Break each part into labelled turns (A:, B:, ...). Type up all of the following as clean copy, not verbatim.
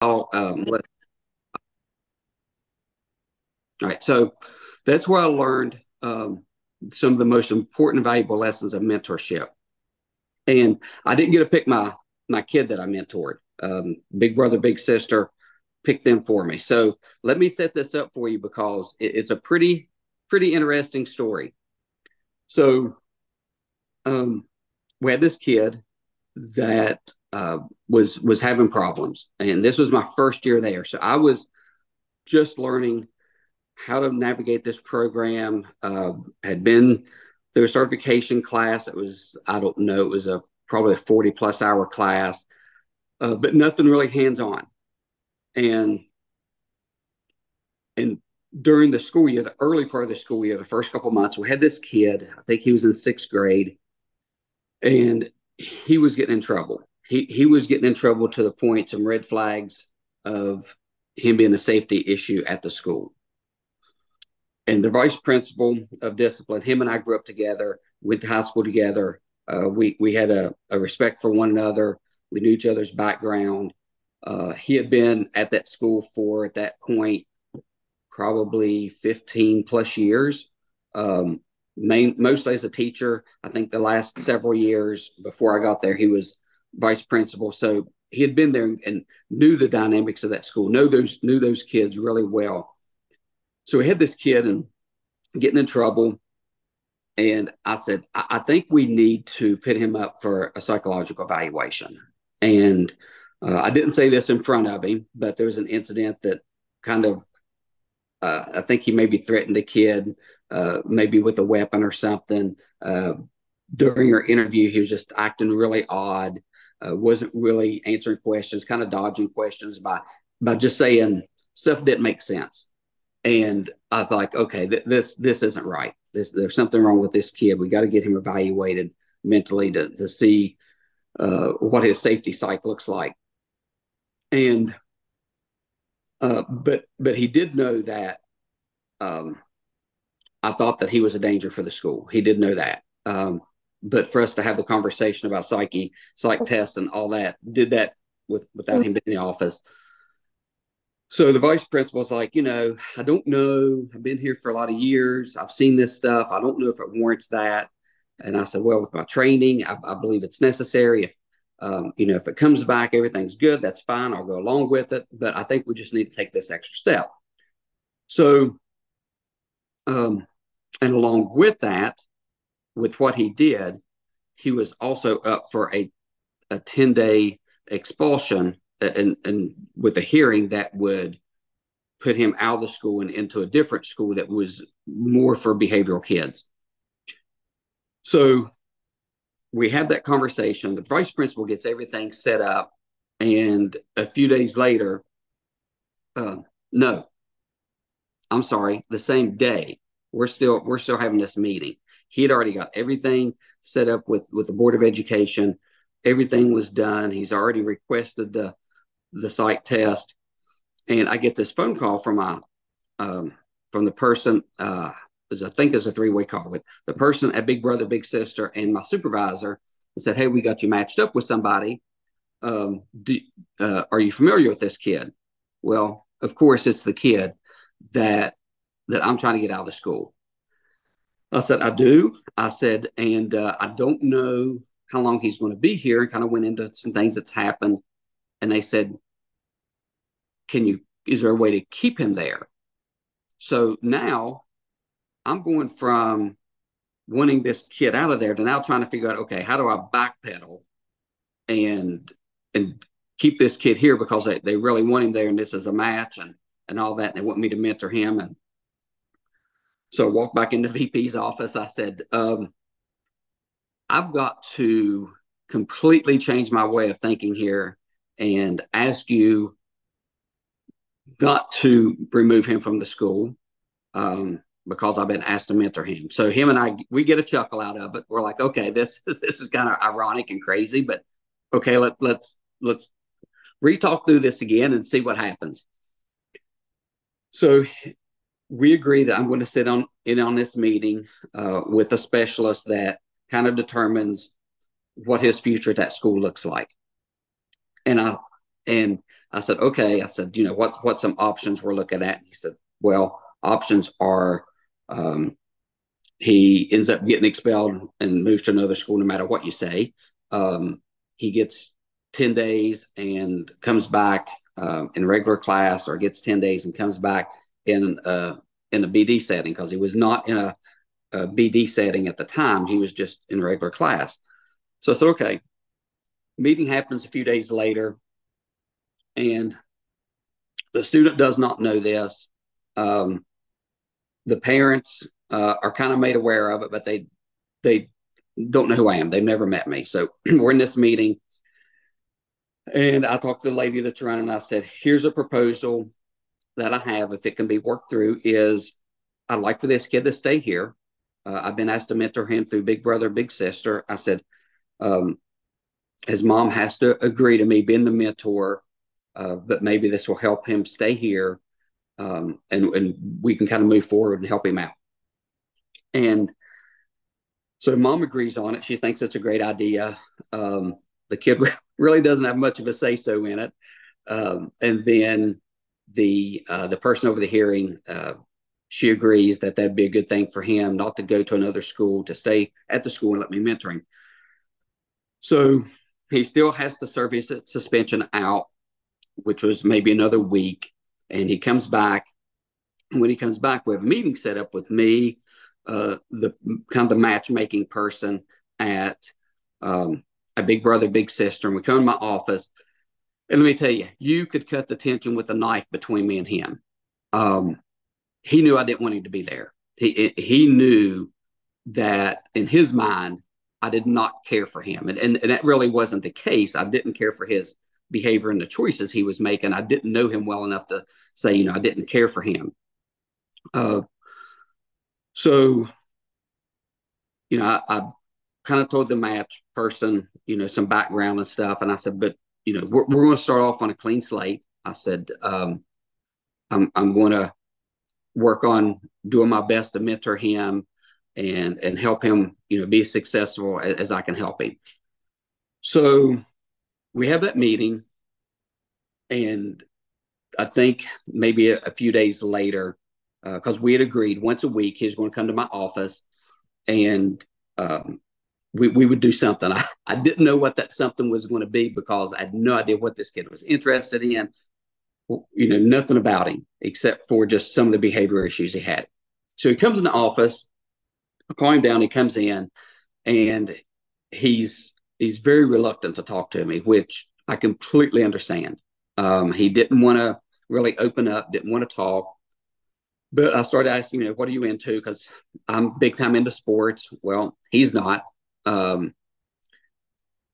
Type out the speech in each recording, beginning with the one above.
A: All right. So that's where I learned some of the most important, valuable lessons of mentorship. And I didn't get to pick my kid that I mentored. Big brother, big sister picked them for me. So let me set this up for you because it's a pretty interesting story. So um, we had this kid that was having problems, and this was my first year there. So I was just learning how to navigate this program. Had been through a certification class. It was, I don't know, it was probably a 40+ hour class, but nothing really hands on. And and during the school year, the early part of the school year, the first couple months, we had this kid. I think he was in sixth grade, and he was getting in trouble. He was getting in trouble to the point, some red flags of him being a safety issue at the school. And the vice principal of discipline, him and I grew up together, went to high school together. We had a respect for one another. We knew each other's background. He had been at that school for, at that point, probably 15+ years. Mostly as a teacher. I think the last several years before I got there, he was vice principal. So he had been there and knew the dynamics of that school, knew those kids really well. So we had this kid and getting in trouble. And I said, I think we need to put him up for a psychological evaluation. And I didn't say this in front of him, but there was an incident that kind of, I think he maybe threatened a kid, maybe with a weapon or something. During our interview, he was just acting really odd, wasn't really answering questions, kind of dodging questions by just saying stuff that didn't make sense. And I thought, okay, this isn't right. There's something wrong with this kid. We got to get him evaluated mentally to see what his safety psych looks like. And but he did know that um, I thought that he was a danger for the school. He did know that. But for us to have the conversation about psych tests and all that, did that without him being in the office. So the vice principal was like, I don't know. I've been here for a lot of years. I've seen this stuff. I don't know if it warrants that. And I said, well, with my training, I believe it's necessary. If it comes back, everything's good. That's fine. I'll go along with it. But I think we just need to take this extra step. So, and along with that, with what he did, he was also up for a 10-day expulsion and with a hearing that would put him out of the school and into a different school that was more for behavioral kids. So we had that conversation. The vice principal gets everything set up. And a few days later, no, I'm sorry, the same day, we're still having this meeting. He had already got everything set up with the Board of Education. Everything was done. He's already requested the psych test. And I get this phone call from the person, I think it's a three-way call with the person at Big Brother, Big Sister, and my supervisor, and said, "Hey, we got you matched up with somebody. Are you familiar with this kid?" Well, of course, it's the kid that I'm trying to get out of the school. I said, I do. I said, and I don't know how long he's going to be here, and kind of went into some things that's happened. And they said, is there a way to keep him there? So now I'm going from wanting this kid out of there to now trying to figure out, okay, how do I backpedal and keep this kid here because they really want him there and this is a match and all that. And they want me to mentor him. And so I walked back into VP's office. I said, I've got to completely change my way of thinking here and ask you not to remove him from the school because I've been asked to mentor him. So him and I, we get a chuckle out of it. We're like, okay, this is kind of ironic and crazy, but okay, let's re-talk through this again and see what happens. So we agree that I'm going to sit in on this meeting with a specialist that kind of determines what his future at that school looks like. And I said, okay. I said, what some options we're looking at? And he said, well, options are he ends up getting expelled and moves to another school no matter what you say. He gets 10 days and comes back in regular class, or gets 10 days and comes back in a BD setting, because he was not in a BD setting at the time. He was just in regular class. So I said, okay. Meeting happens a few days later, and the student does not know this. The parents are kind of made aware of it, but they don't know who I am. They've never met me. So we're in this meeting, and I talked to the lady that's running, and I said, here's a proposal that I have, if it can be worked through, is I'd like for this kid to stay here. I've been asked to mentor him through Big Brother, Big Sister. I said, his mom has to agree to me being the mentor, but maybe this will help him stay here, and we can kind of move forward and help him out. And so mom agrees on it. She thinks it's a great idea. The kid really doesn't have much of a say-so in it. And then the person over the hearing, she agrees that that'd be a good thing for him, not to go to another school, to stay at the school and let me mentor him. So he still has to serve his suspension out, which was maybe another week. And he comes back. And when he comes back, we have a meeting set up with me, the kind of the matchmaking person at a Big Brother, Big Sister. And we come to my office. And let me tell you, you could cut the tension with a knife between me and him. He knew I didn't want him to be there. He knew that in his mind, I did not care for him. And that really wasn't the case. I didn't care for his behavior and the choices he was making. I didn't know him well enough to say, I didn't care for him. So, I kind of told the match person, some background and stuff. And I said, but, we're going to start off on a clean slate. I said, I'm going to work on doing my best to mentor him and help him, be as successful as I can help him. So we have that meeting, and I think maybe a few days later, because we had agreed once a week he was going to come to my office, and we would do something. I didn't know what that something was going to be, because I had no idea what this kid was interested in. Nothing about him except for just some of the behavior issues he had. So he comes in the office. I call him down. He comes in, and he's very reluctant to talk to me, which I completely understand. He didn't want to really open up, didn't want to talk. But I started asking, what are you into? Because I'm big time into sports. Well, he's not. I'm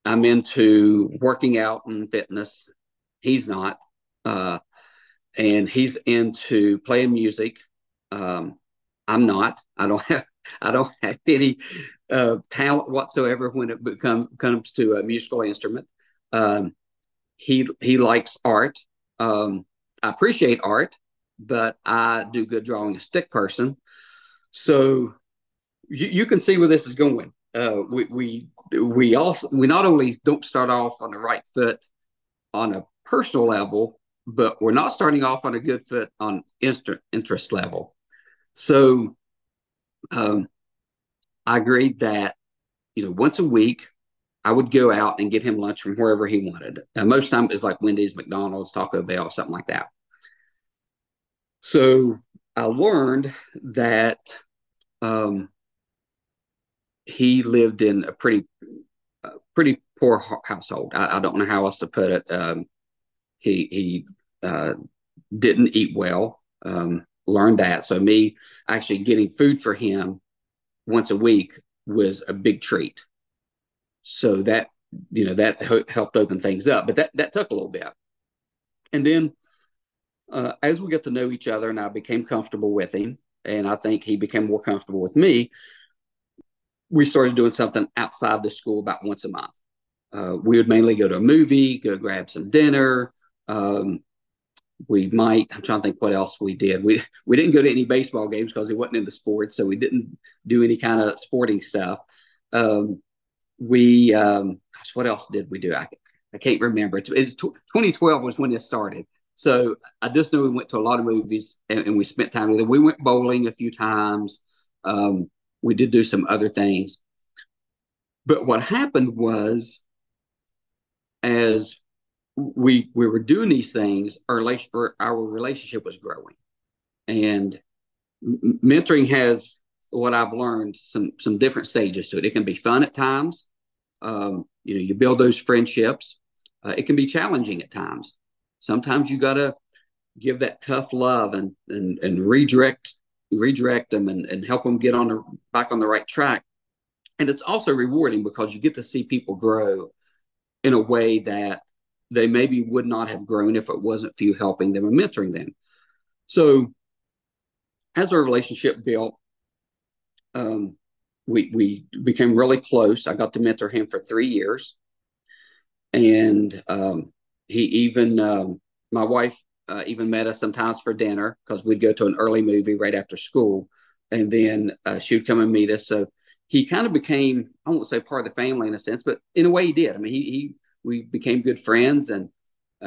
A: into working out and fitness. He's not. And he's into playing music. I'm not. I don't have any talent whatsoever when it comes to a musical instrument. He likes art. I appreciate art, but I do good drawing, a stick person. So you can see where this is going. We not only don't start off on the right foot on a personal level, but we're not starting off on a good foot on interest level. So I agreed that, once a week, I would go out and get him lunch from wherever he wanted. Most time it's like Wendy's, McDonald's, Taco Bell, something like that. So I learned that he lived in a pretty poor household. I don't know how else to put it. He didn't eat well. Learned that. So me actually getting food for him once a week was a big treat. So that helped open things up. But that took a little bit. And then as we got to know each other, and I became comfortable with him, and I think he became more comfortable with me, we started doing something outside the school about once a month. We would mainly go to a movie, go grab some dinner. I'm trying to think what else we did. We didn't go to any baseball games because he wasn't into sports, so we didn't do any kind of sporting stuff. What else did we do? I I can't remember. It's 2012 was when it started. So I just know we went to a lot of movies and we spent time together. We went bowling a few times. Um, we did do some other things. But what happened was, as we were doing these things, our relationship was growing. And mentoring has, what I've learned, some different stages to it. It can be fun at times. You build those friendships. It can be challenging at times. Sometimes you got to give that tough love and redirect them and help them get back on the right track. And it's also rewarding because you get to see people grow in a way that they maybe would not have grown if it wasn't for you helping them and mentoring them. So as our relationship built, we became really close. I got to mentor him for 3 years. And he even, my wife even met us sometimes for dinner because we'd go to an early movie right after school. And then she would come and meet us. So he kind of became, I won't say part of the family in a sense, but in a way he did. I mean, we became good friends, and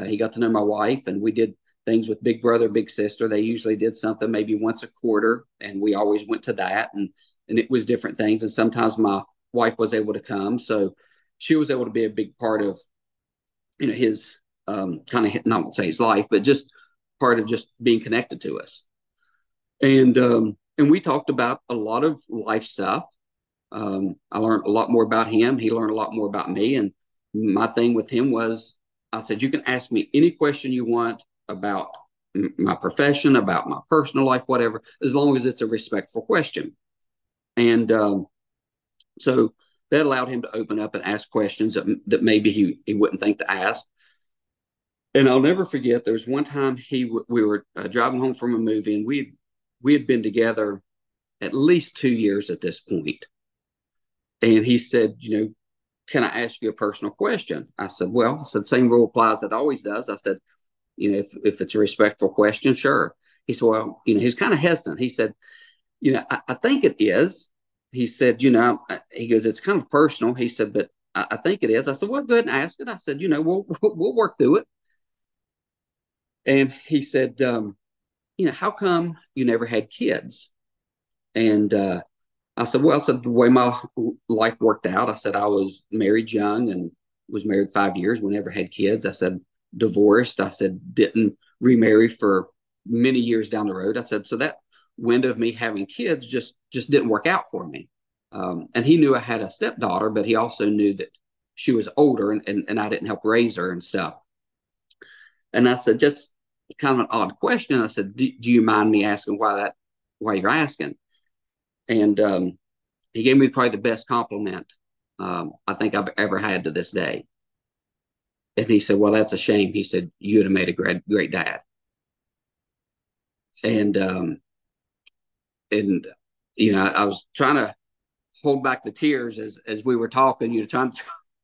A: he got to know my wife, and we did things with big brother, big sister. They usually did something maybe once a quarter, and we always went to that. And it was different things. And sometimes my wife was able to come. So she was able to be a big part of, his kind of, not to say his life, but just part of just being connected to us. And we talked about a lot of life stuff. I learned a lot more about him. He learned a lot more about me. And my thing with him was, I said, you can ask me any question you want about my profession, about my personal life, whatever, as long as it's a respectful question. And so that allowed him to open up and ask questions that maybe he wouldn't think to ask. And I'll never forget, there was one time we were driving home from a movie, and we had been together at least 2 years at this point. And he said, can I ask you a personal question? I said, well, same rule applies that always does. I said, if it's a respectful question, sure. He said, well, he's kind of hesitant. He said, I think it is. He said, he goes, it's kind of personal. He said, but I think it is. I said, well, go ahead and ask it. I said, we'll work through it. And he said, how come you never had kids? And I said, well, the way my life worked out, I said, I was married young and was married 5 years. We never had kids. I said, divorced. I said, didn't remarry for many years down the road. I said, so that window of me having kids just didn't work out for me. And he knew I had a stepdaughter, but he also knew that she was older and I didn't help raise her and stuff. And I said, that's kind of an odd question. I said, do you mind me asking why you're asking? And he gave me probably the best compliment I think I've ever had to this day. And he said, well, that's a shame. He said, you'd have made a great dad. And I was trying to hold back the tears as we were talking, trying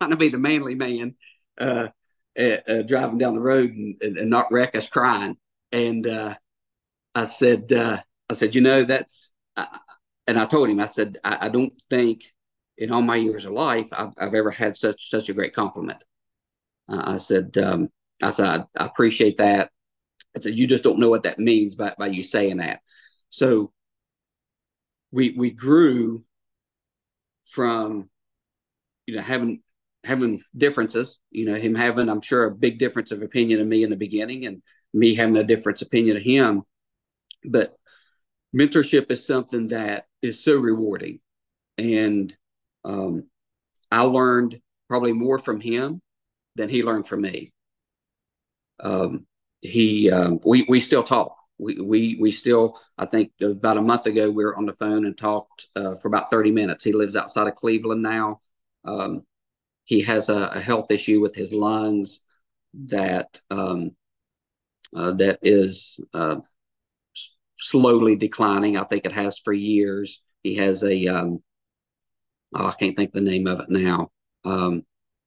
A: to be the manly man, driving down the road and not wreck us crying. And I said, that's, and I told him, I said, I don't think in all my years of life I've ever had such a great compliment. I said, I appreciate that. I said, you just don't know what that means by you saying that. So we grew from, having differences, him having, I'm sure, a big difference of opinion of me in the beginning, and me having a different opinion of him. But mentorship is something that is so rewarding. And I learned probably more from him than he learned from me. We still talk. We still, I think about a month ago, we were on the phone and talked for about 30 minutes. He lives outside of Cleveland now. He has a health issue with his lungs that is slowly declining. I think it has for years. He has I can't think the name of it now.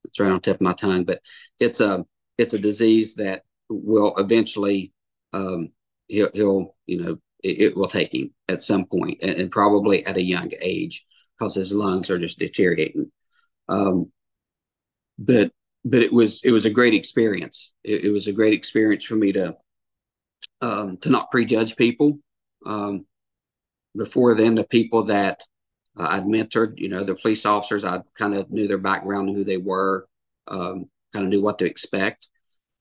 A: It's right on the tip of my tongue, but it's a disease that will eventually he'll it will take him at some point, and probably at a young age, because his lungs are just deteriorating. But but it was a great experience. It was a great experience for me to not prejudge people. Um, Before then, the people that I'd mentored, the police officers, I kind of knew their background, who they were, kind of knew what to expect.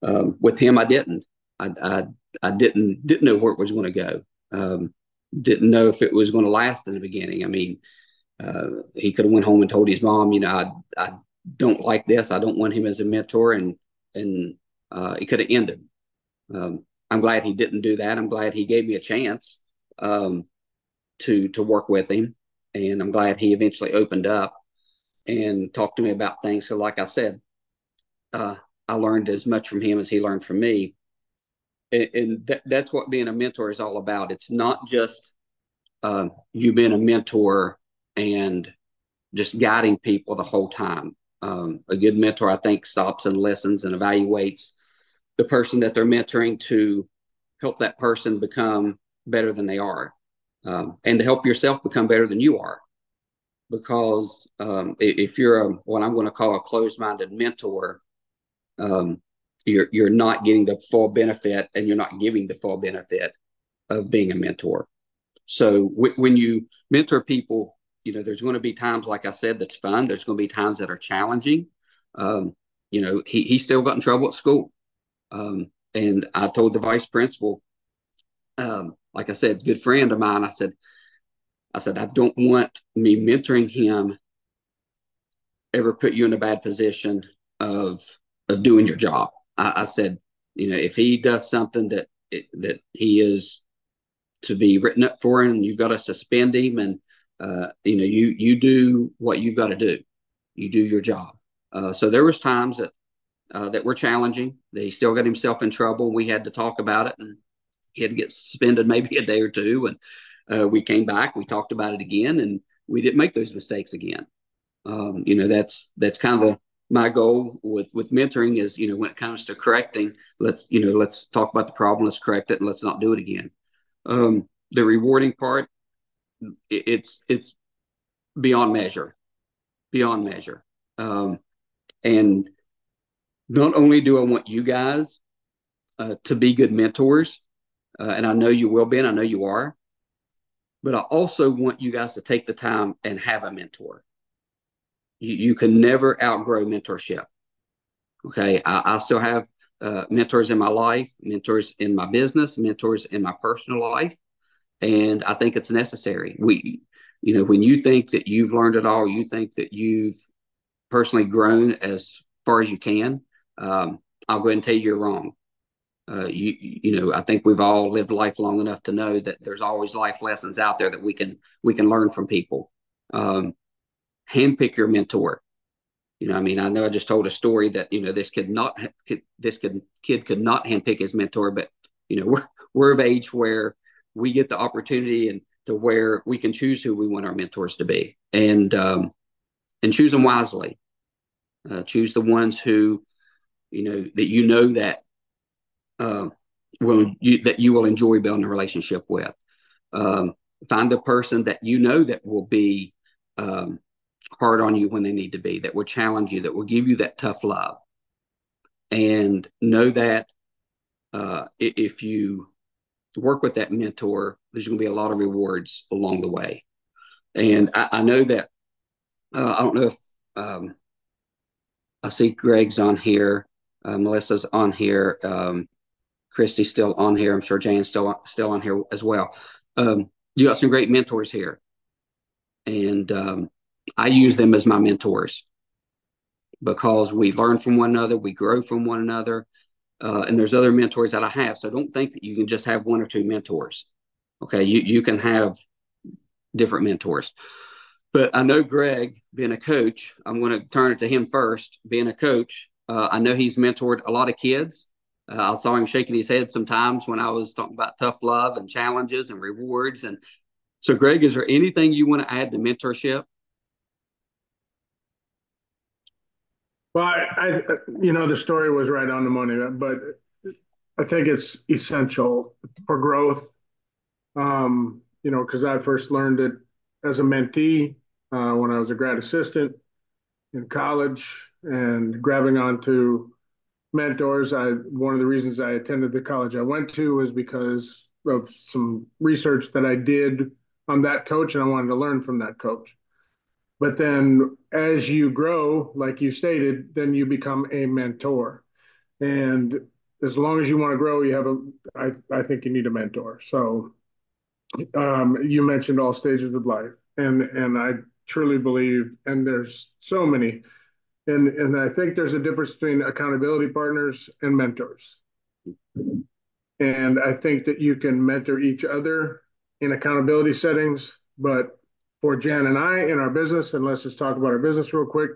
A: With him, I didn't. I didn't know where it was going to go. Didn't know if it was going to last in the beginning. I mean, he could have went home and told his mom, I don't like this. I don't want him as a mentor, and it could have ended. I'm glad he didn't do that. I'm glad he gave me a chance to work with him, and I'm glad he eventually opened up and talked to me about things. So, like I said, I learned as much from him as he learned from me, and that's what being a mentor is all about. It's not just you being a mentor and just guiding people the whole time. A good mentor, I think, stops and listens and evaluates the person that they're mentoring to help that person become better than they are, and to help yourself become better than you are. Because if you're what I'm going to call a closed-minded mentor, um, you're not getting the full benefit, and you're not giving the full benefit of being a mentor. So when you mentor people, there's going to be times, like I said, that's fun. There's going to be times that are challenging. He still got in trouble at school. And I told the vice principal, like I said, good friend of mine, I don't want me mentoring him ever put you in a bad position of of doing your job. I said, if he does something that he is to be written up for, and you've got to suspend him, and you do what you've got to do. You do your job. So there was times that were challenging. That he still got himself in trouble. We had to talk about it, and he had to get suspended maybe a day or two. And we came back, we talked about it again, and we didn't make those mistakes again. That's kind of my goal with mentoring is, when it comes to correcting, let's talk about the problem, let's correct it, and let's not do it again. The rewarding part, it's beyond measure, beyond measure. And not only do I want you guys to be good mentors, and I know you will be, and I know you are, but I also want you guys to take the time and have a mentor. You can never outgrow mentorship. Okay, I still have mentors in my life, mentors in my business, mentors in my personal life, and I think it's necessary. When you think that you've learned it all, you think that you've personally grown as far as you can, I'll go ahead and tell you you're wrong. I think we've all lived life long enough to know that there's always life lessons out there that we can learn from people. Handpick your mentor. I know I just told a story that this kid could not handpick his mentor, but we're of age where we get the opportunity and to where we can choose who we want our mentors to be, and choose them wisely. Choose the ones who that that you will enjoy building a relationship with. Find the person that that will be hard on you when they need to be, that will challenge you, that will give you that tough love, and know that if you work with that mentor, there's going to be a lot of rewards along the way. And I know that I don't know if I see Greg's on here, Melissa's on here, Christy's still on here. I'm sure Jane's still on here as well. You got some great mentors here, and I use them as my mentors because we learn from one another, we grow from one another, and there's other mentors that I have. So don't think that you can just have one or two mentors. Okay, you can have different mentors. But I know Greg, being a coach, I'm going to turn it to him first. Being a coach, I know he's mentored a lot of kids. I saw him shaking his head sometimes when I was talking about tough love and challenges and rewards. And so, Greg, is there anything you want to add to mentorship?
B: Well, the story was right on the money, but I think it's essential for growth. Because I first learned it as a mentee when I was a grad assistant in college, and grabbing onto mentors. One of the reasons I attended the college I went to was because of some research that I did on that coach, and I wanted to learn from that coach. But then as you grow, like you stated, then you become a mentor. And as long as you want to grow, I think you need a mentor. So you mentioned all stages of life, and I truly believe, and there's so many, and I think there's a difference between accountability partners and mentors. And I think that you can mentor each other in accountability settings. But for Jan and I in our business, and let's just talk about our business real quick,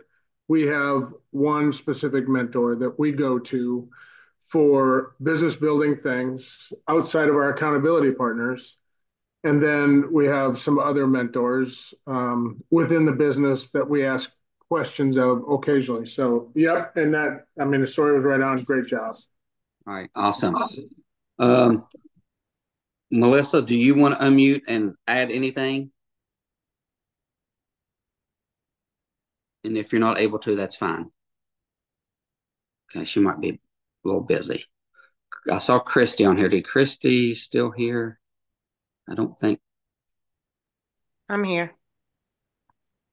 B: we have one specific mentor that we go to for business building things outside of our accountability partners. And then we have some other mentors within the business that we ask questions of occasionally. So, yep. And that, I mean, the story was right on. Great job.
A: All right, awesome. Um, Melissa, do you want to unmute and add anything? And if you're not able to, that's fine. Okay, she might be a little busy. I saw Christy on here. Did Christy still here? I don't think.
C: I'm here.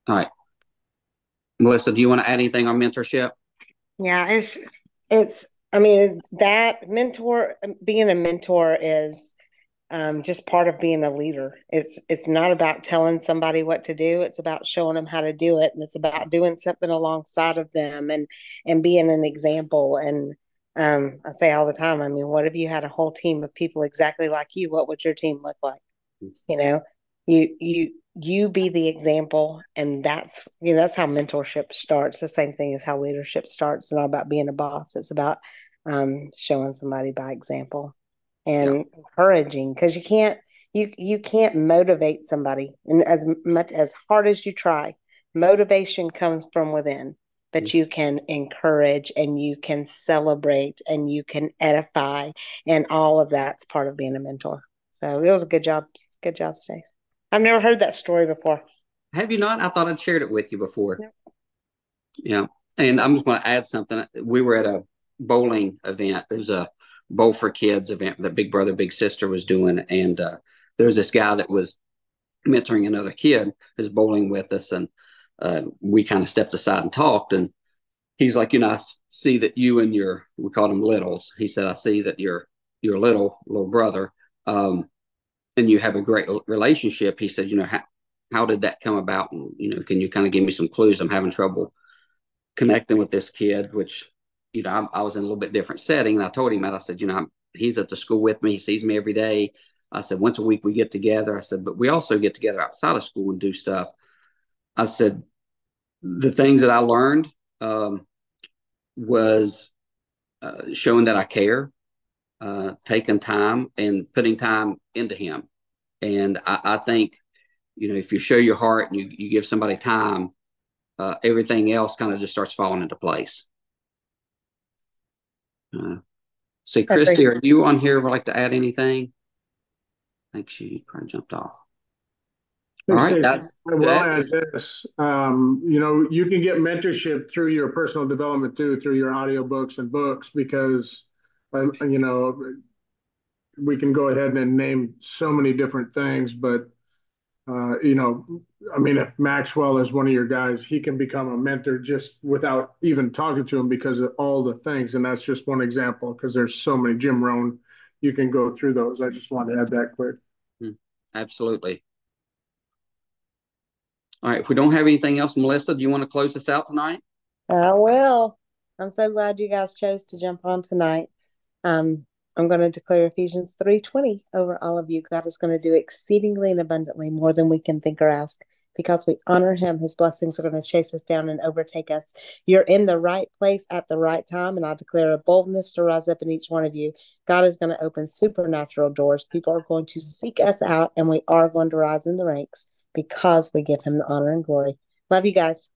A: All right. Melissa, do you want to add anything on mentorship?
C: Yeah, I mean, that mentor, being a mentor is just part of being a leader. It's not about telling somebody what to do. It's about showing them how to do it. And it's about doing something alongside of them and being an example. And I say all the time, I mean, what if you had a whole team of people exactly like you? What would your team look like? You know, you be the example, and that's how mentorship starts. The same thing as how leadership starts. It's not about being a boss. It's about showing somebody by example and encouraging, because you can't motivate somebody, and as much as hard as you try, motivation comes from within, but you can encourage and you can celebrate and you can edify, and all of that's part of being a mentor. So it was a good job. Good job, Stace. I've never heard that story before.
A: Have you not? I thought I'd shared it with you before.
C: Yep.
A: Yeah. And I'm just going to add something. We were at a bowling event. It was a bowl for kids event that Big Brother, Big Sister was doing. And there was this guy that was mentoring another kid who's bowling with us. And we kind of stepped aside and talked. And he's like, I see that you and we called him Littles. He said, I see that you're your little brother. And you have a great relationship. He said, how did that come about? And, can you kind of give me some clues? I'm having trouble connecting with this kid, which, I was in a little bit different setting. And I told him that. I said, he's at the school with me. He sees me every day. I said, once a week we get together. I said, but we also get together outside of school and do stuff. I said, the things that I learned was showing that I care, taking time and putting time into him. And I think, if you show your heart and you give somebody time, everything else kind of just starts falling into place. See, Christy, are you on here? Would like to add anything? I think she probably jumped off. All right,
B: that's this. You can get mentorship through your personal development too, through your audiobooks and books, because we can go ahead and name so many different things, but if Maxwell is one of your guys, he can become a mentor just without even talking to him because of all the things. And that's just one example, because there's so many. Jim Rohn, you can go through those. I just wanted to add that quick.
A: Absolutely. All right. If we don't have anything else, Melissa, do you want to close us out tonight?
C: I will. I'm so glad you guys chose to jump on tonight. I'm going to declare Ephesians 3:20 over all of you. God is going to do exceedingly and abundantly more than we can think or ask. Because we honor him, his blessings are going to chase us down and overtake us. You're in the right place at the right time, and I declare a boldness to rise up in each one of you. God is going to open supernatural doors. People are going to seek us out, and we are going to rise in the ranks because we give him the honor and glory. Love you guys.